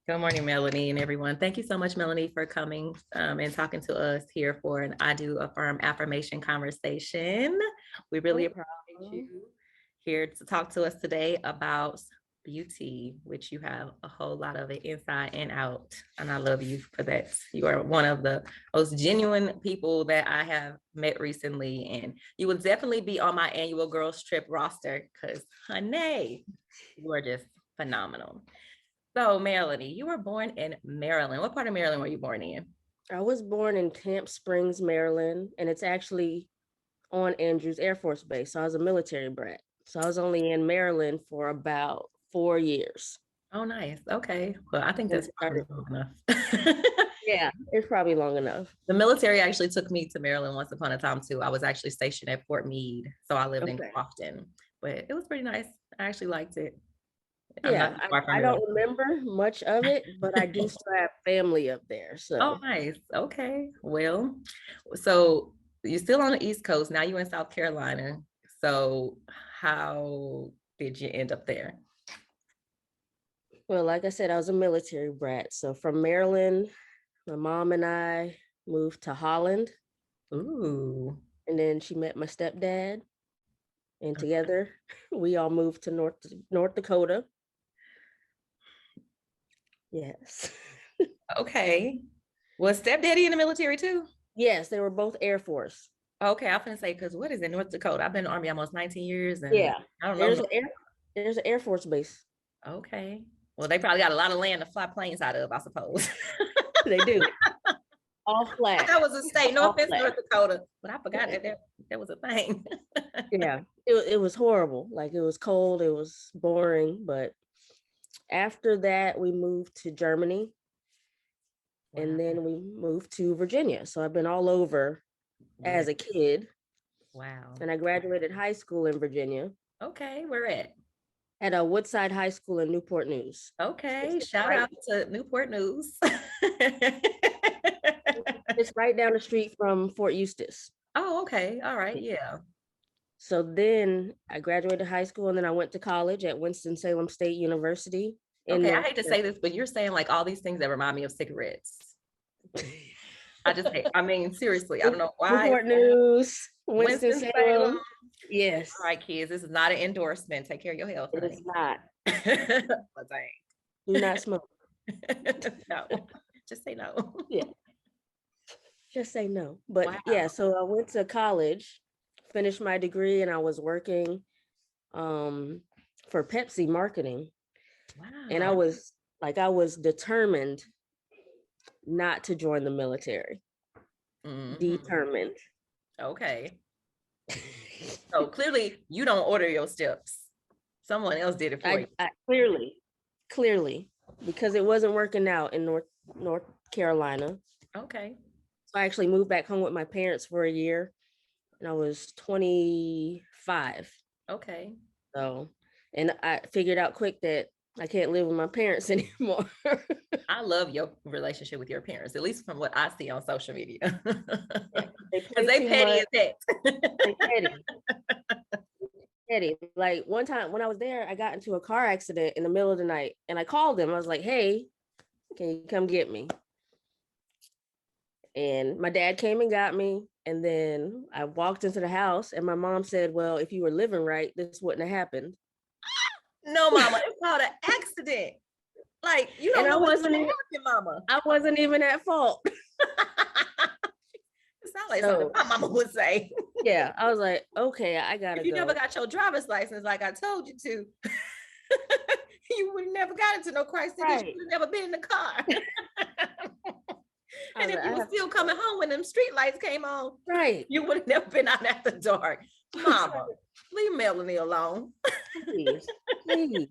Good morning, Melanie and everyone. Thank you so much, Melanie, for coming and talking to us here for an I Do Affirm Affirmation Conversation. We really No appreciate problem. you here to talk to us today about beauty, which you have a whole lot of it inside and out. And I love you for that. You are one of the most genuine people that I have met recently. And you will definitely be on my annual girls trip roster because, honey, you are just phenomenal. So, Melanie, you were born in Maryland. What part of Maryland were you born in? I was born in Camp Springs, Maryland, and it's actually on Andrews Air Force Base. So I was a military brat. So I was only in Maryland for about 4 years. Oh, nice. Okay. Well, I think And that's probably started, long enough. yeah, it's probably long enough. The military actually took me to Maryland once upon a time, too. I was actually stationed at Fort Meade. So I lived in Okay. Crofton, but it was pretty nice. I actually liked it. I'm not Yeah, too far from I it. don't remember much of it, but I do still have family up there. Oh, So nice. Okay. Well, so you're still on the East Coast. Now you're in South Carolina. So how did you end up there? well, like I said, I was a military brat. So from Maryland, my mom and I moved to Holland, Ooh. and then she met my stepdad, and together we all moved to North Dakota. Yes. Okay. Was stepdaddy in the military too? Yes, they were both Air Force. Okay, I'm gonna say because what is in North Dakota? I've been in the Army almost 19 years and Yeah. I don't know. There's an air there's an Air Force base. Okay. Well, they probably got a lot of land to fly planes out of, I suppose. They do. All flat. That was a state. No All offense, flat. North Dakota, but I forgot that was a thing. Yeah. It was horrible. Like it was cold, it was boring. But after that, we moved to Germany Wow. and then we moved to Virginia. So I've been all over Yeah. as a kid. Wow. And I graduated high school in Virginia Okay, where at? at a Woodside High School in Newport News. Okay, It's shout right, out to Newport News. it's right down the street from Fort Eustis. Oh, okay. All right. Yeah. So then I graduated high school and then I went to college at Winston-Salem State University in Okay, I North hate to say Carolina. this, but you're saying like all these things that remind me of cigarettes. I just hate, I mean, seriously, I don't know why. Newport News, Winston-Salem. Winston-Salem. Yes, All right, kids, this is not an endorsement. Take care of your health, it is honey. not. But dang. Do not smoke. No, just say no. Yeah, just say no. But yeah, Wow. so I went to college, finished my degree, and I was working um, for Pepsi marketing. And Wow. I was determined not to join the military. Mhm. Determined. Okay. So clearly you don't order your steps. Someone else did it for you. I clearly, because it wasn't working out in North Carolina. Okay. So I actually moved back home with my parents for a year, and I was 25. Okay. So, and I figured out quick that I can't live with my parents anymore. I love your relationship with your parents, at least from what I see on social media. They Because play they too petty much. as heck. They petty, petty. Like one time when I was there, I got into a car accident in the middle of the night, and I called them. I was like, "Hey, can you come get me?" And my dad came and got me. And then I walked into the house, and my mom said, "Well, if you were living right, this wouldn't have happened." No, mama, it's called an accident. Like, you And don't know what's going to happen, mama. I wasn't even at fault. It sounds like something So my mama would say. yeah, I was like, okay, I If gotta you never go. got your driver's license like I told you to, you would have never got into no crisis because you Right. would have never been in the car. I And was if like, you I were have still coming home when them street lights came on, right. you would have never been out after dark. Mama, leave Melanie alone. Please, please.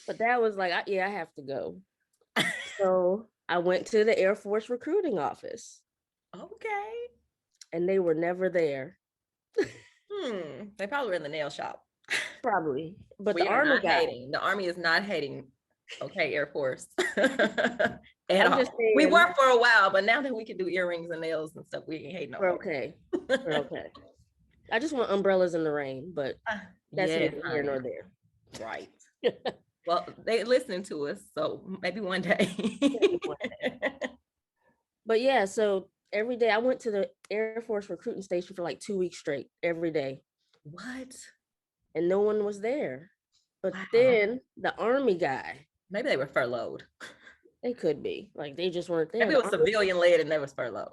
But that was like, yeah, I have to go. So I went to the Air Force recruiting office, Okay. and they were never there. They probably were in the nail shop. Probably. But the We are Army not guy, hating. The Army is not hating. Okay, Air Force. At I'm all. just We saying, were for a while, but now that we can do earrings and nails and stuff, we ain't hating no we're more. okay. We're okay. I just want umbrellas in the rain, but that's Yes, neither here nor honey. there. Right. Well, they listening to us, so maybe one day. Maybe one day. But yeah, so every day I went to the Air Force recruiting station for like 2 weeks straight, every day, What? and no one was there. But Wow. then the Army guy, Maybe they were furloughed. they could be like they just weren't there. Maybe it The was Army, civilian led and they was furloughed.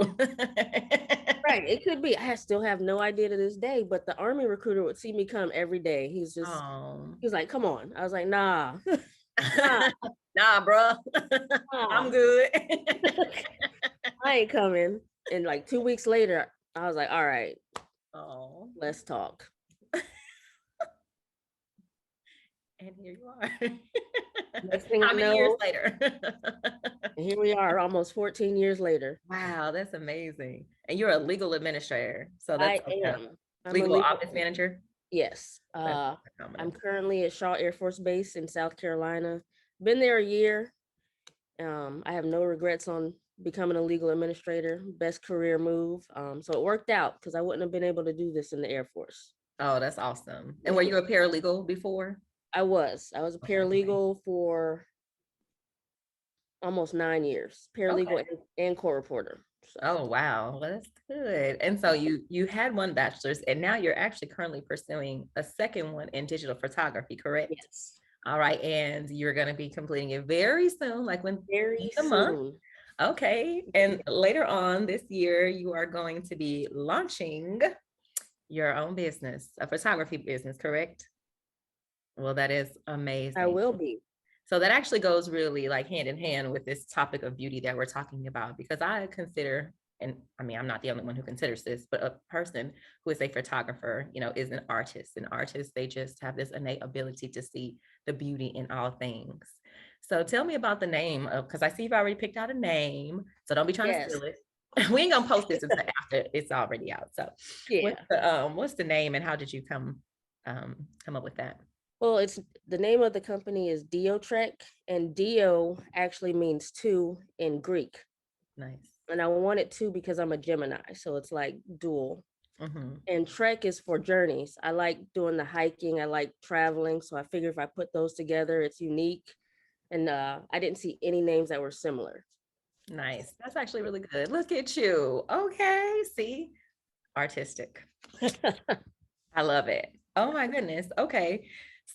right? It could be. Still have no idea to this day. But the Army recruiter would see me come every day. Oh. He was like, "Come on." I was like, "Nah, nah, Nah, bro. I'm nah, good. I ain't coming." And like 2 weeks later, I was like, "All right, Oh. let's talk." And here you are. Next thing How I many years know, later? here we are, almost 14 years later. Wow, that's amazing. And you're a legal administrator. So that's I like a am. I'm a legal legal. office manager. Yes. That's I'm phenomenal. currently at Shaw Air Force Base in South Carolina. Been there a year. I have no regrets on becoming a legal administrator. Best career move. So it worked out because I wouldn't have been able to do this in the Air Force. Oh, that's awesome. And were Yeah, you a paralegal before? I was. I was a Okay. paralegal for almost 9 years. Paralegal Okay. and court reporter. So Oh, wow. Well, that's good. And so you had one bachelor's and now you're actually currently pursuing a second one in digital photography, correct? yes, All right. And you're going to be completing it very soon, like when very the month. soon. Okay. And later on this year, you are going to be launching your own business, a photography business, correct? Well, that is I amazing. will be. So that actually goes really like hand in hand with this topic of beauty that we're talking about, because I consider, and I mean, I'm not the only one who considers this, but a person who is a photographer, is an artist. And artists, they just have this innate ability to see the beauty in all things. So tell me about the name of, because I see you've already picked out a name, so don't be trying to Yes. steal it. We ain't gonna post this until after it's already out. So Yeah. what's the name and how did you come up with that? Well, it's the name of the company is Trek, and Dio actually means two in Greek. Nice. And I want it two because I'm a Gemini, so it's like dual. Mm-hmm. And Trek is for journeys. I like doing the hiking. I like traveling, so I figure if I put those together, it's unique. And I didn't see any names that were similar. Nice. That's actually really good. Look at you. Okay. See, artistic. I love it. Oh my goodness. Okay.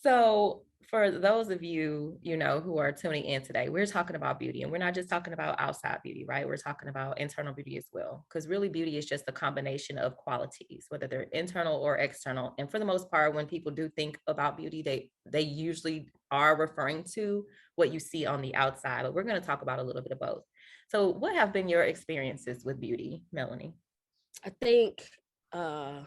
So for those of you, who are tuning in today, we're talking about beauty and we're not just talking about outside beauty, right? We're talking about internal beauty as well. Because really beauty is just a combination of qualities, whether they're internal or external. And for the most part, when people do think about beauty, they usually are referring to what you see on the outside. But we're going to talk about a little bit of both. So what have been your experiences with beauty, Melanie? I think uh,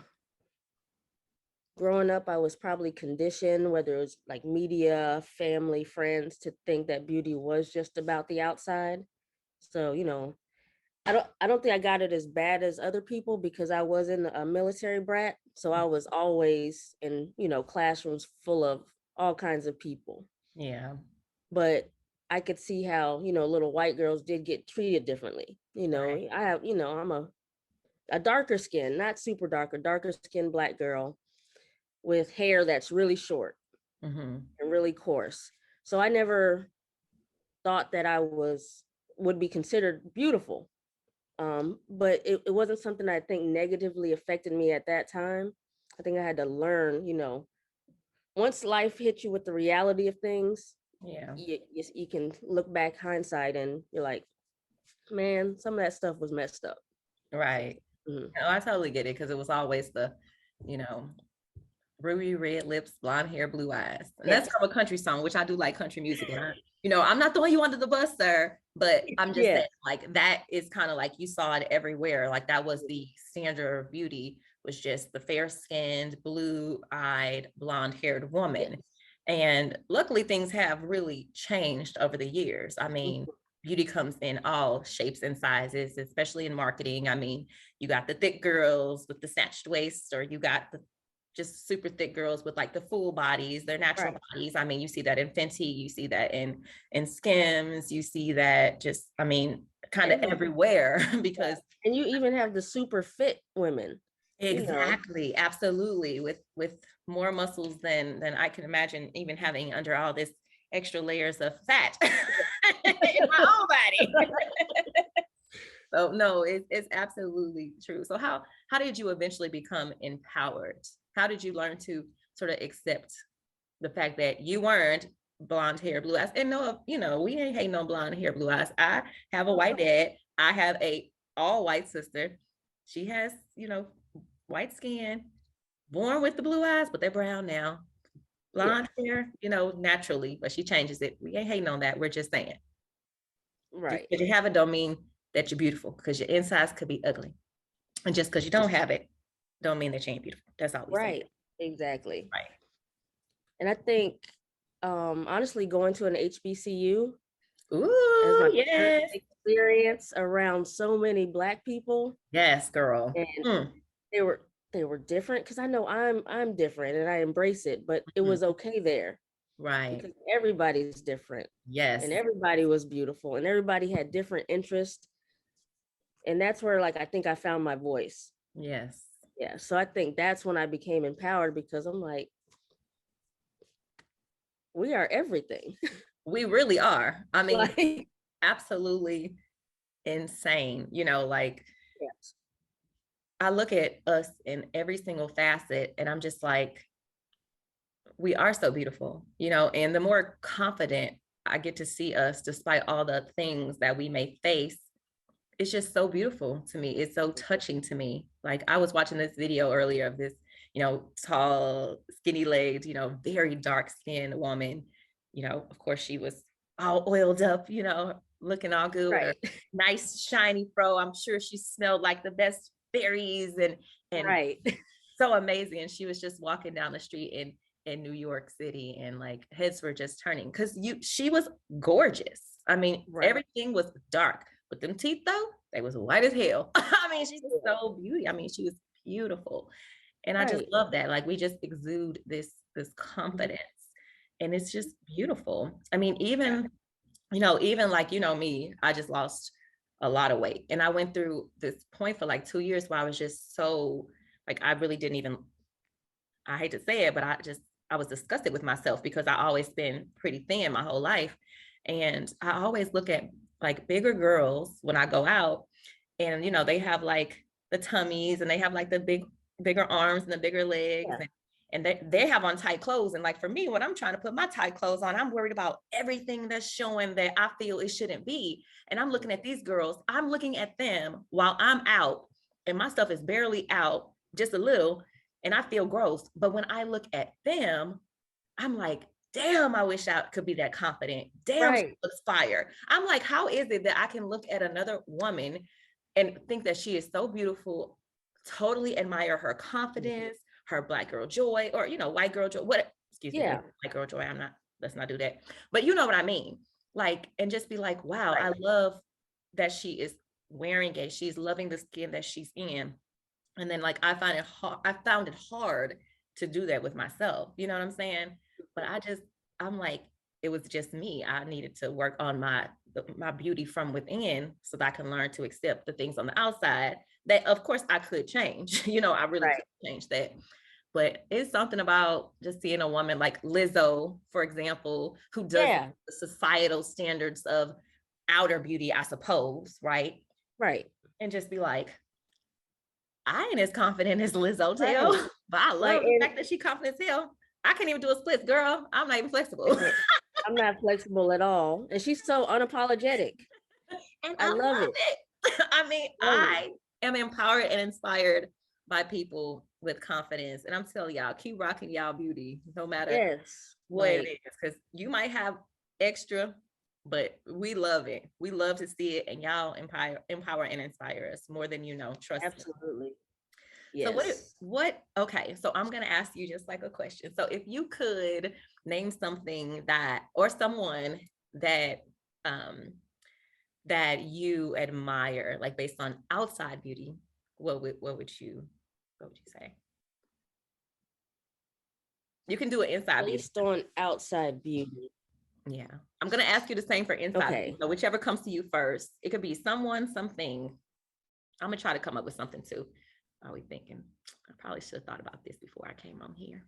growing up, I was probably conditioned, whether it was like media, family, friends, to think that beauty was just about the outside. So, I don't think I got it as bad as other people because I wasn't a military brat. So I was always in, classrooms full of all kinds of people. Yeah. But I could see how, little white girls did get treated differently. Right. I have, I'm a darker skin, not super dark, a darker skin black girl with hair that's really short Mm-hmm. and really coarse. So I never thought that would be considered beautiful. But it wasn't something I think negatively affected me at that time. I think I had to learn, once life hits you with the reality of things, Yeah. you can look back hindsight and you're like, man, some of that stuff was messed up. Right. Mhm. No, I totally get it because it was always the, you know, ruby red lips, blonde hair, blue eyes. And that's Yes. from a country song, which I do like country music. And I'm not throwing you under the bus, sir, but I'm just Yeah. saying, like, that is kind of like you saw it everywhere. Like that was the standard of beauty, was just the fair-skinned, blue-eyed, blonde-haired woman. Yes. And luckily things have really changed over the years. I Mhm. mean, beauty comes in all shapes and sizes, especially in marketing. I mean, you got the thick girls with the snatched waist, or you got the just super thick girls with like the full bodies, their natural Right. bodies. I mean, you see that in Fenty, you see that in Skims, you see that just, I mean, kind of Everywhere. everywhere because And you even have the super fit women, you know. exactly, absolutely, with more muscles than I can imagine even having under all this extra layers of fat in my own body. So no, it's absolutely true. So how did you eventually become empowered? How did you learn to sort of accept the fact that you weren't blonde hair, blue eyes? And no, we ain't hating on blonde hair, blue eyes. I have a white dad. I have a all white sister. She has, white skin, born with the blue eyes, but they're brown now. Blonde hair, naturally, but she changes it. We ain't hating on that. We're just saying. Just Right. because you have it don't mean that you're beautiful, because your insides could be ugly. And just because you don't have it, don't mean that you ain't beautiful. That's all we say. Right. Exactly. Right. And I think, honestly, going to an HBCU as Ooh, my first yes. experience around so many Black people, Yes, girl. and Mm. they were different, because I know I'm different and I embrace it, but it Mhm. was okay there Right. because everybody's different Yes. and everybody was beautiful and everybody had different interests. And that's where, like, I think I found my voice. Yes. Yeah. So I think that's when I became empowered, because I'm like, we are everything. We really are. I mean, Like, absolutely insane. Like yes. I look at us in every single facet and I'm just like, we are so beautiful, and the more confident I get to see us, despite all the things that we may face, it's just so beautiful to me. It's so touching to me. Like I was watching this video earlier of this, tall, skinny legged, very dark skinned woman. Of course she was all oiled up, looking all good with her Right. nice shiny fro. I'm sure she smelled like the best berries and Right. so amazing. And she was just walking down the street in New York City, and like heads were just turning because she was gorgeous. I mean, Right. everything was dark, but them teeth though, they was white as hell. I mean, she was so beautiful. I mean, she was beautiful. And I just Right. love that. Like we just exude this confidence. And it's just beautiful. I mean, even like, me, I just lost a lot of weight. And I went through this point for like 2 years where I was just so like I really didn't even, I hate to say it, but I was disgusted with myself because I always been pretty thin my whole life. And I always look at like bigger girls when I go out, and they have like the tummies and they have like the bigger arms and the bigger legs, Yeah. and they have on tight clothes. And like for me, when I'm trying to put my tight clothes on, I'm worried about everything that's showing that I feel it shouldn't be. And I'm looking at these girls, I'm looking at them while I'm out and my stuff is barely out, just a little, and I feel gross. But when I look at them, I'm like, damn, I wish I could be that confident. Damn, she Right. looks fire. I'm like, how is it that I can look at another woman and think that she is so beautiful, totally admire her confidence, her Black girl joy, or white girl joy, what, excuse me, Yeah. white girl joy, let's not do that. But you know what I mean? Like, and just be like, wow, Right. I love that she is wearing it. She's loving the skin that she's in. And then like I found it hard to do that with myself. You know what I'm saying? But I'm like, it was just me. I needed to work on my beauty from within so that I can learn to accept the things on the outside that of course I could change. I really Right. could change that. But it's something about just seeing a woman like Lizzo, for example, who does Yeah. the societal standards of outer beauty, I suppose, right? Right. And just be like, I ain't as confident as Lizzo Right. tell, but I Like, love the and fact that she confident as hell. I can't even do a split, girl. I'm not even I flexible. can't, I'm not flexible at all. And she's so unapologetic. And I I love love it. it. I mean, Love it. I am empowered and inspired by people with confidence. And I'm telling y'all, keep rocking y'all beauty, no matter Yes. what it Like, is. Because you might have extra, but we love it. We love to see it. And y'all empower and inspire us more than trust me. absolutely. So Yes. okay, so I'm gonna ask you just like a question. So if you could name something that or someone that um that you admire, like based on outside beauty, what would you say? You can do it inside beauty. Based on outside beauty. Yeah. I'm gonna ask you the same for inside beauty. Okay. So whichever comes to you first. It could be someone, something. I'm gonna try to come up with something too. Are we thinking? I probably should have thought about this before I came on here.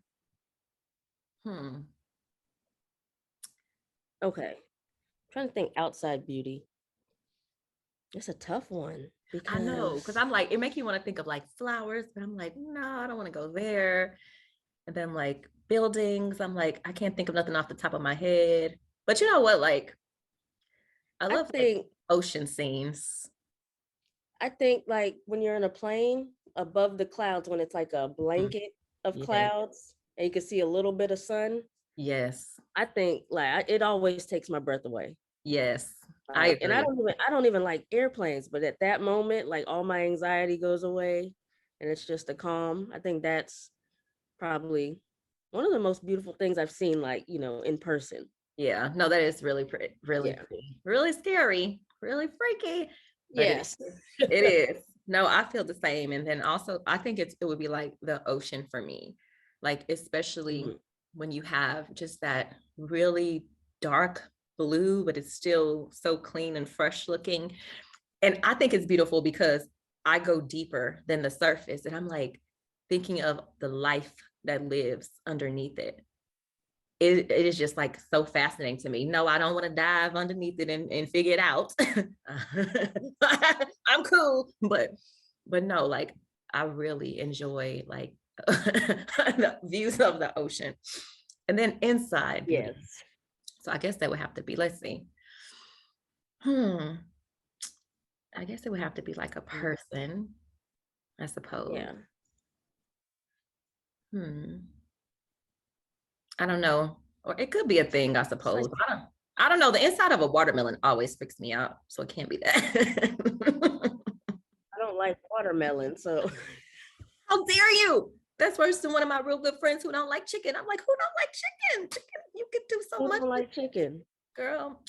Okay. Trying to think outside beauty. It's a tough one I know, because because I'm like, it makes you want to think of like flowers, but I'm like, no, I don't want to go there. And then like buildings, I'm like, I can't think of nothing off the top of my head. But you know what? Like, I I love like think ocean scenes. I think like when you're in a plane above the clouds, when it's like a Mm, blanket of yes, clouds and you can see a little bit of sun, yes, I think like it always takes my breath away. yes. I Like, and agree. I don't even like airplanes, but at that moment, like all my anxiety goes away and it's just a calm. I think that's probably one of the most beautiful things I've seen, like, in person. Yeah, no, that is really pretty, really Yeah. pretty, really scary, really freaky, but Yes. it is. No, I feel the same. And then also, I think it would be like the ocean for me, like especially Mhm. when you have just that really dark blue, but it's still so clean and fresh looking. And I think it's beautiful because I go deeper than the surface, and I'm like thinking of the life that lives underneath it. It is just like so fascinating to me. No, I don't want to dive underneath it and figure it out. I'm cool, but no, like I really enjoy like the views of the ocean. And then inside beauty. Yes. So I guess that would have to be, let's see. Hmm. I guess it would have to be like a Mhm. person, I suppose. Yeah. Hmm. I don't know. Or it could be a thing, I It's like suppose. I don't know. The inside of a watermelon always freaks me out. So it can't be that. I don't like watermelon, so How dare you? That's worse than one of my real good friends who don't like chicken. I'm like, who don't like chicken? Chicken, you can do so who much don't with like chicken? girl.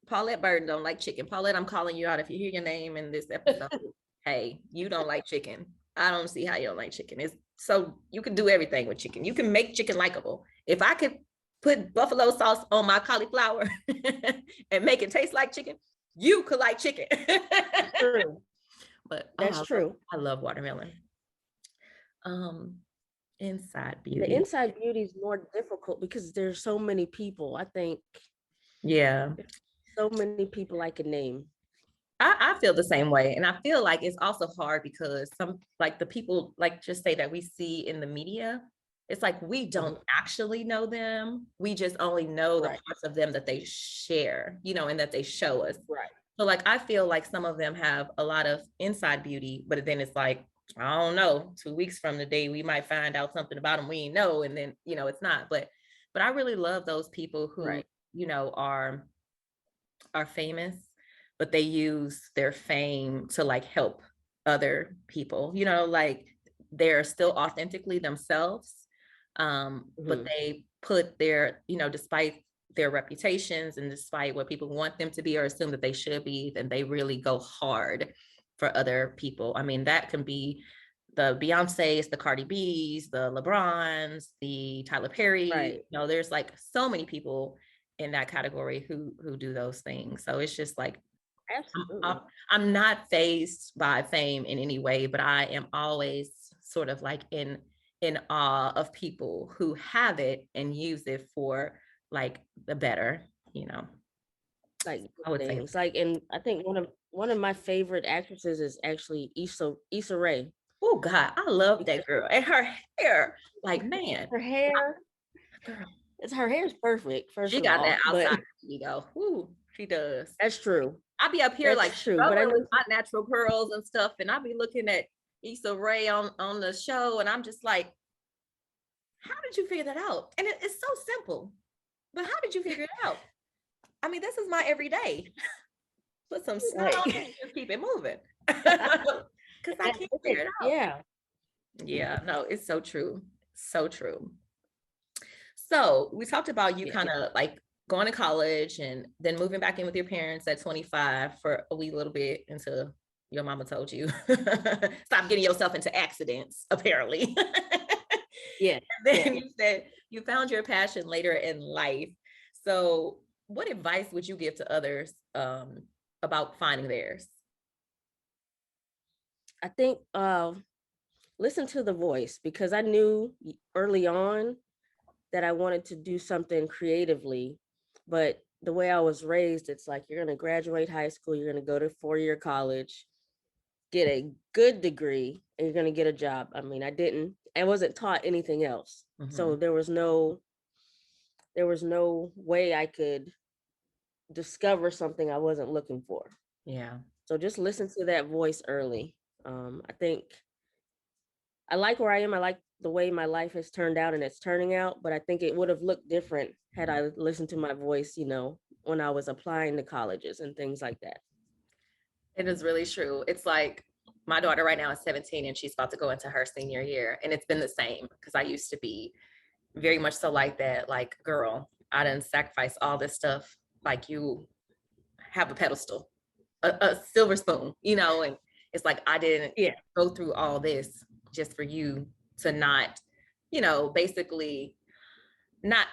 Paulette Burton don't like chicken. Paulette, I'm calling you out if you hear your name in this episode. Hey, you don't like chicken. I don't see how you don't like chicken. It's so you can do everything with chicken. You can make chicken likable. If I could put buffalo sauce on my cauliflower and make it taste like chicken, you could like chicken. True. But oh, That's true. I love watermelon. Um, inside The beauty. inside beauty is more difficult because there's so many people. I think Yeah. there's so many people I can name. I feel the same way. And I feel like it's also hard because some like the people like just say that we see in the media, it's like we don't Mhm. actually know them. We just only know the Right. parts of them that they share, and that they show us. Right. So like I feel like some of them have a lot of inside beauty, but then it's like, I don't know, 2 weeks from the day we might find out something about them we ain't know, and then it's not. But I really love those people who, Right. you know, are famous, but they use their fame to like help other people, like they're still authentically themselves. But Mhm. they put their, despite their reputations and despite what people want them to be or assume that they should be, then they really go hard for other people. I mean, that can be the Beyoncé's, the Cardi B's, the LeBrons, the Tyler Perry. Right. There's like so many people in that category who do those things. So it's just like I'm, I'm Absolutely. I'm not phased by fame in any way, but I am always sort of like in awe of people who have it and use it for like the better, you know. Like good I would say, things. Like, and I think one of my favorite actresses is actually Issa Rae. oh God, I love Because that girl and her hair. Like, man, her hair, girl, her hair is perfect, first she of got that all. But outside ego. Ooh, she does. that's true. I be up here like That's true. But I struggling with know my natural curls and stuff, and I be looking at Issa Rae on the show, and I'm just like, how did you figure that out? And it's so simple, but how did you figure it out? I mean, this is my everyday. Put some snot on it right. and just keep it moving. Because I can't figure it out. Yeah. Yeah, no, it's so true. So true. So we talked about you Yeah. kind of like going to college and then moving back in with your parents at 25 for a wee little bit until your mama told you stop getting yourself into accidents, apparently. Yeah. Then Yeah. you said you found your passion later in life. So, what advice would you give to others about finding theirs? I think listen to the voice because I knew early on that I wanted to do something creatively, but the way I was raised, it's like you're going to graduate high school, you're going to go to 4-year college, get a good degree, and you're going to get a job. I mean, I wasn't taught anything else. So Mhm. there was no way I could discover something I wasn't looking for. Yeah. So just listen to that voice early. I think I like where I am. I like the way my life has turned out and it's turning out, but I think it would have looked different had I listened to my voice, when I was applying to colleges and things like that. It is really true. It's like my daughter right now is 17 and she's about to go into her senior year. And it's been the same because I used to be very much so like that. Like, girl, I didn't sacrifice all this stuff. Like, you have a pedestal, a silver spoon, and it's like I didn't Yeah. go through all this just for you to not, basically not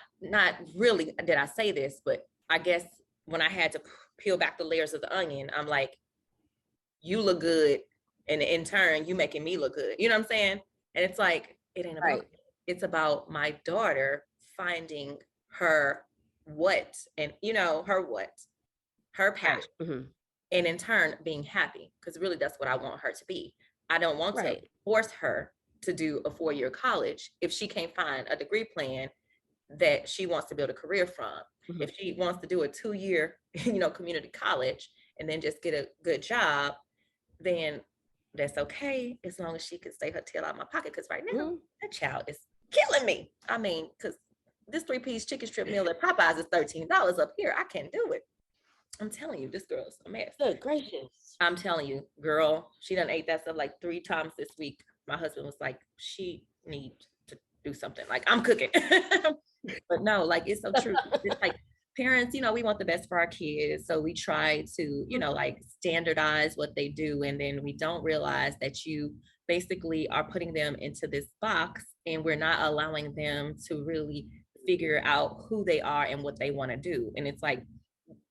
really did I say this, but I guess when I had to peel back the layers of the onion, I'm like, you look good, and in turn you making me look good, you know what I'm saying? And it's like, it ain't about Right. me. It's about my daughter finding her what, and her what, her Right. passion, Hmm. and in turn being happy, because really that's what I want her to be. I don't want to Right. force her to do a 4-year college if she can't find a degree plan that she wants to build a career from. Hmm. If she wants to do a 2-year community college and then just get a good job, then that's okay, as long as she can stay her tail out of my pocket. Because right now, Hmm. that child is killing me. I mean, because this 3-piece chicken strip meal at Popeyes is $13 up here. I can't do it. I'm telling you, this girl's a mess. Good gracious. I'm telling you, girl, she done ate that stuff like 3 times this week. My husband was like, she needs to do something. Like, I'm cooking. But no, like, it's so true. It's like, parents, we want the best for our kids. So we try to, like, standardize what they do. And then we don't realize that you basically are putting them into this box, and we're not allowing them to really figure out who they are and what they want to do. And it's like,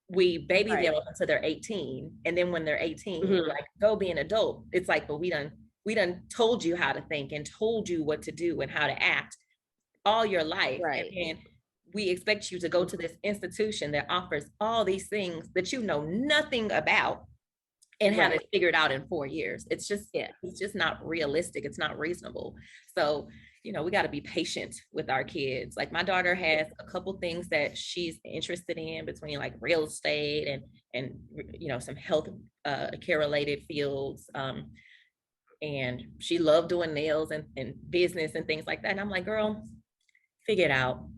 we baby them Right. up until they're 18. And then when they're 18, we're Hmm. like, go be an adult. It's like, but we done told you how to think and told you what to do and how to act all your life. And Right. then we expect you to go to this institution that offers all these things that you know nothing about and have it Right. figured out in 4 years. Yeah. It's just not realistic. It's not reasonable. So, we got to be patient with our kids. Like, my daughter has a couple things that she's interested in, between like real estate and some health care related fields. And she loved doing nails and business and things like that. And I'm like, girl, figure it out.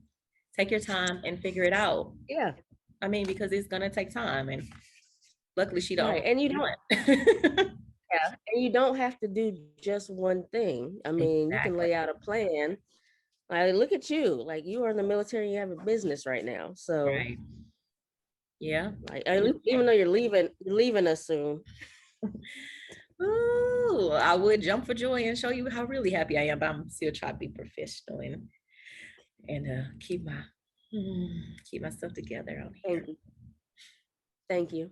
Take your time and figure it out. Yeah. I mean, because it's gonna take time, and luckily she Right. don't And you don't. want. Yeah. And you don't have to do just one thing. I mean, you can Exactly. lay out a plan. Like, look at you. Like, you are in the military, you have a business right now. So, Right. Yeah. like, at least, even though you're leaving us soon. Ooh, I would jump for joy and show you how really happy I am, but I'm still trying to be professional and keep myself together out here. Thank you. Thank you.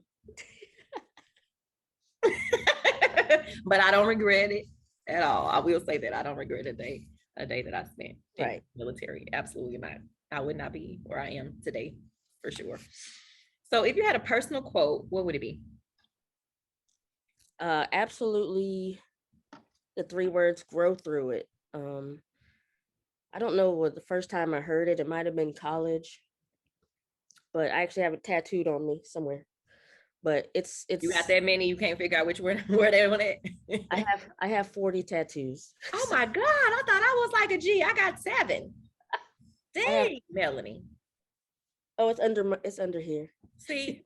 But I don't regret it at all. I will say that I don't regret a day that I spent in Right. the military. Absolutely not. I would not be where I am today, for sure. So if you had a personal quote, what would it be? Absolutely, the 3 words, grow through it. I don't know what the first time I heard it. It might have been college, but I actually have it tattooed on me somewhere. But You got it's that many, you can't figure out which one where they went at. I have 40 tattoos. Oh my God, I thought I was like a G. I got 7. I have Dang, Melanie. Oh, it's under here. See,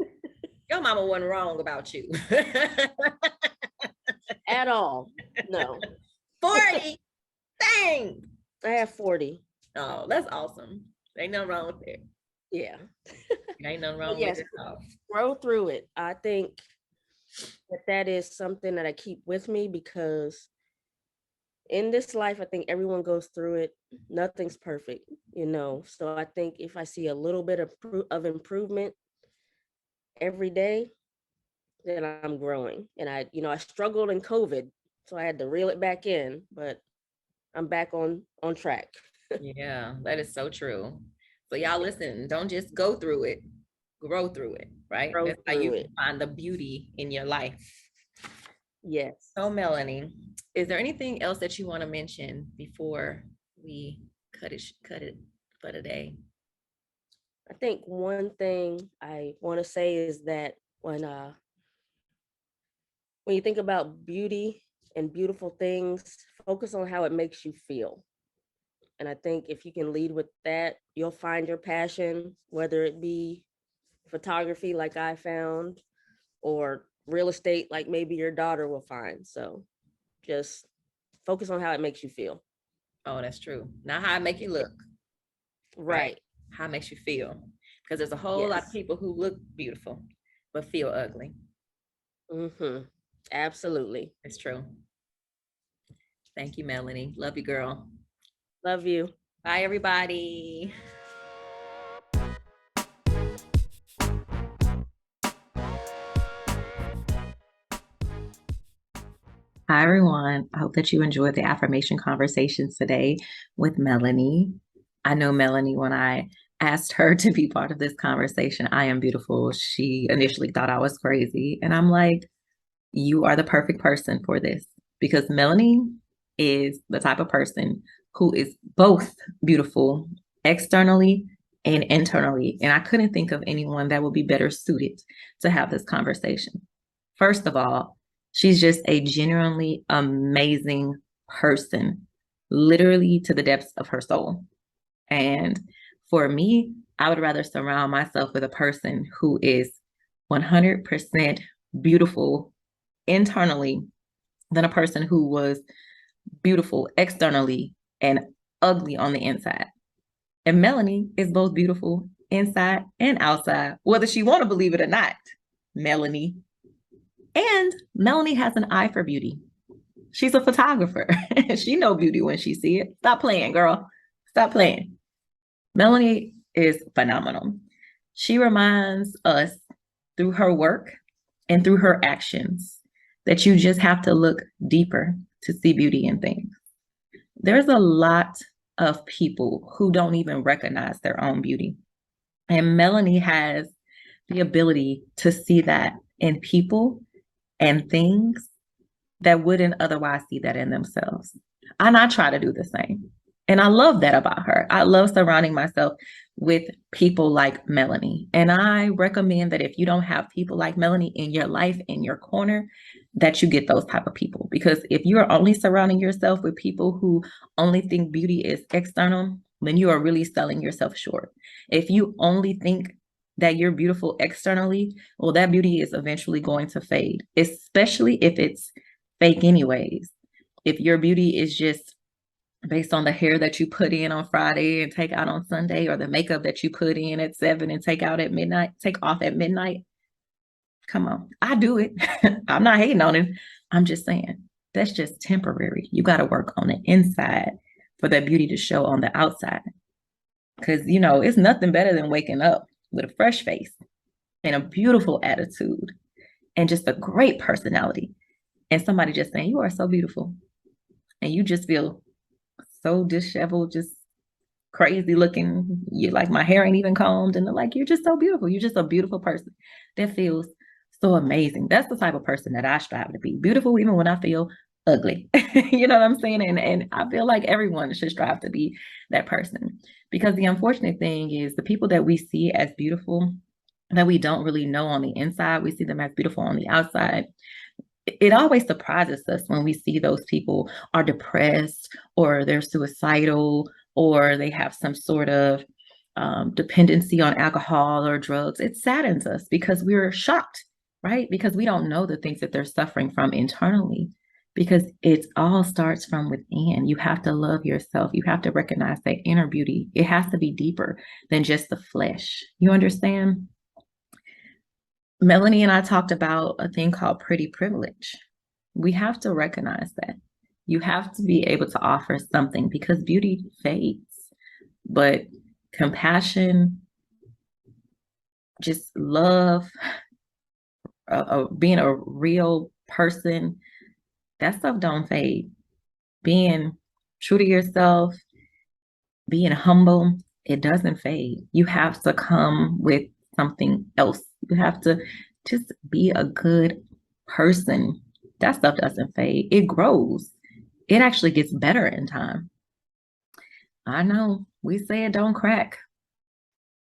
your mama wasn't wrong about you. At all. No. 40. Dang. I have 40. Oh, that's awesome. Ain't nothing wrong with it. Yeah. Ain't nothing But wrong yes, with it at all. grow through it. I think that is something that I keep with me, because in this life, I think everyone goes through it. Nothing's perfect. So I think if I see a little bit of improvement every day, then I'm growing. And I struggled in COVID, so I had to reel it back in, but I'm back on track. Yeah, that is so true. So y'all listen, don't just go through it. grow through it, right? Grow That's how you through can it. find the beauty in your life. Yes. So, Melanie, is there anything else that you want to mention before we cut it for today? I think one thing I want to say is that when you think about beauty and beautiful things, focus on how it makes you feel. And I think if you can lead with that, you'll find your passion, whether it be photography like I found, or real estate like maybe your daughter will find. So just focus on how it makes you feel. Oh, that's true. Not how it make you look, right? Right. How it makes you feel. Because there's a whole lot of Yes. people who look beautiful but feel ugly. Mm-hmm. Absolutely. It's true. Thank you, Melanie. Love you, girl. Love you. Bye, everybody. Hi, everyone. I hope that you enjoyed the affirmation conversations today with Melanie. I know Melanie, when I asked her to be part of this conversation, I am beautiful. She initially thought I was crazy. And I'm like, you are the perfect person for this because Melanie is the type of person who is both beautiful externally and internally. And I couldn't think of anyone that would be better suited to have this conversation. First of all, she's just a genuinely amazing person, literally to the depths of her soul. And for me, I would rather surround myself with a person who is 100% beautiful internally than a person who was beautiful externally and ugly on the inside. And Melanie is both beautiful inside and outside, whether she want to believe it or not. Melanie. And Melanie has an eye for beauty. She's a photographer. She know beauty when she see it. Stop playing, girl. Stop playing. Melanie is phenomenal. She reminds us through her work and through her actions that you just have to look deeper to see beauty in things. There's a lot of people who don't even recognize their own beauty. And Melanie has the ability to see that in people and things that wouldn't otherwise see that in themselves. And I try to do the same. And I love that about her. I love surrounding myself with people like Melanie. And I recommend that if you don't have people like Melanie in your life, in your corner, that you get those type of people. Because if you're only surrounding yourself with people who only think beauty is external, then you are really selling yourself short. If you only think that you're beautiful externally, well, that beauty is eventually going to fade, especially if it's fake anyways. If your beauty is just based on the hair that you put in on Friday and take out on Sunday, or the makeup that you put in at 7 and take off at midnight. Come on, I do it. I'm not hating on it. I'm just saying that's just temporary. You got to work on the inside for that beauty to show on the outside. Because, it's nothing better than waking up with a fresh face and a beautiful attitude and just a great personality. And somebody just saying, you are so beautiful. And you just feel so disheveled, just crazy looking. You're like, my hair ain't even combed. And they're like, you're just so beautiful. You're just a beautiful person. That feels so amazing. That's the type of person that I strive to be. Beautiful even when I feel ugly. You know what I'm saying? And I feel like everyone should strive to be that person. Because the unfortunate thing is the people that we see as beautiful that we don't really know on the inside, we see them as beautiful on the outside. It always surprises us when we see those people are depressed or they're suicidal or they have some sort of dependency on alcohol or drugs. It saddens us because we're shocked, right? Because we don't know the things that they're suffering from internally, because it all starts from within. You have to love yourself. You have to recognize that inner beauty. It has to be deeper than just the flesh. You understand? Melanie and I talked about a thing called pretty privilege. We have to recognize that. You have to be able to offer something because beauty fades, but compassion, just love, being a real person, that stuff don't fade. Being true to yourself, being humble, it doesn't fade. You have to come with something else. You have to just be a good person. That stuff doesn't fade. It grows. It actually gets better in time. I know we say it don't crack,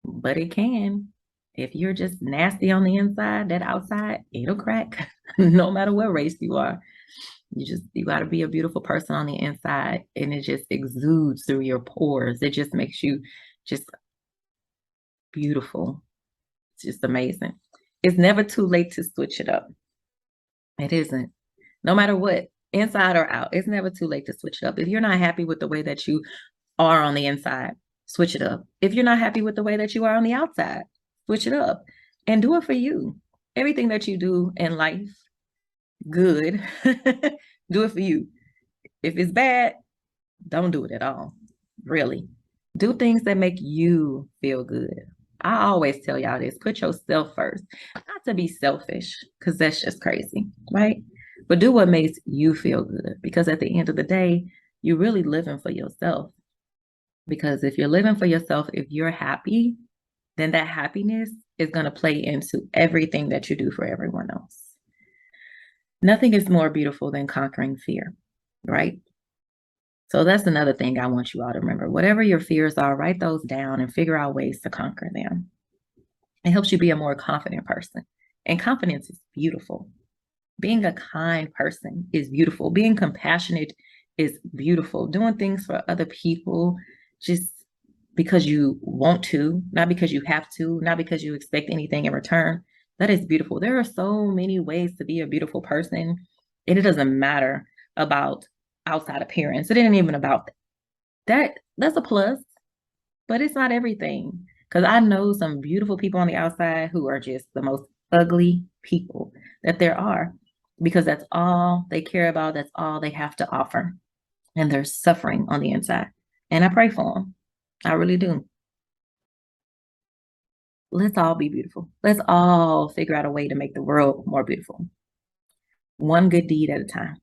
but it can. If you're just nasty on the inside, that outside, it'll crack no matter what race you are. You got to be a beautiful person on the inside, and it just exudes through your pores. It just makes you just beautiful. It's just amazing. It's never too late to switch it up. It isn't. No matter what, inside or out, it's never too late to switch it up. If you're not happy with the way that you are on the inside, switch it up. If you're not happy with the way that you are on the outside, switch it up and do it for you. Everything that you do in life, good, do it for you. If it's bad, don't do it at all. Really. Do things that make you feel good. I always tell y'all this, put yourself first. Not to be selfish, because that's just crazy, right? But do what makes you feel good, because at the end of the day, you're really living for yourself. Because if you're living for yourself, if you're happy, then that happiness is going to play into everything that you do for everyone else. Nothing is more beautiful than conquering fear, right? So that's another thing I want you all to remember. Whatever your fears are, write those down and figure out ways to conquer them. It helps you be a more confident person. And confidence is beautiful. Being a kind person is beautiful. Being compassionate is beautiful. Doing things for other people just because you want to, not because you have to, not because you expect anything in return. That is beautiful. There are so many ways to be a beautiful person, and it doesn't matter about outside appearance. It isn't even about that. That's a plus, but it's not everything. Because I know some beautiful people on the outside who are just the most ugly people that there are, because that's all they care about. That's all they have to offer. And they're suffering on the inside. And I pray for them. I really do. Let's all be beautiful. Let's all figure out a way to make the world more beautiful. One good deed at a time.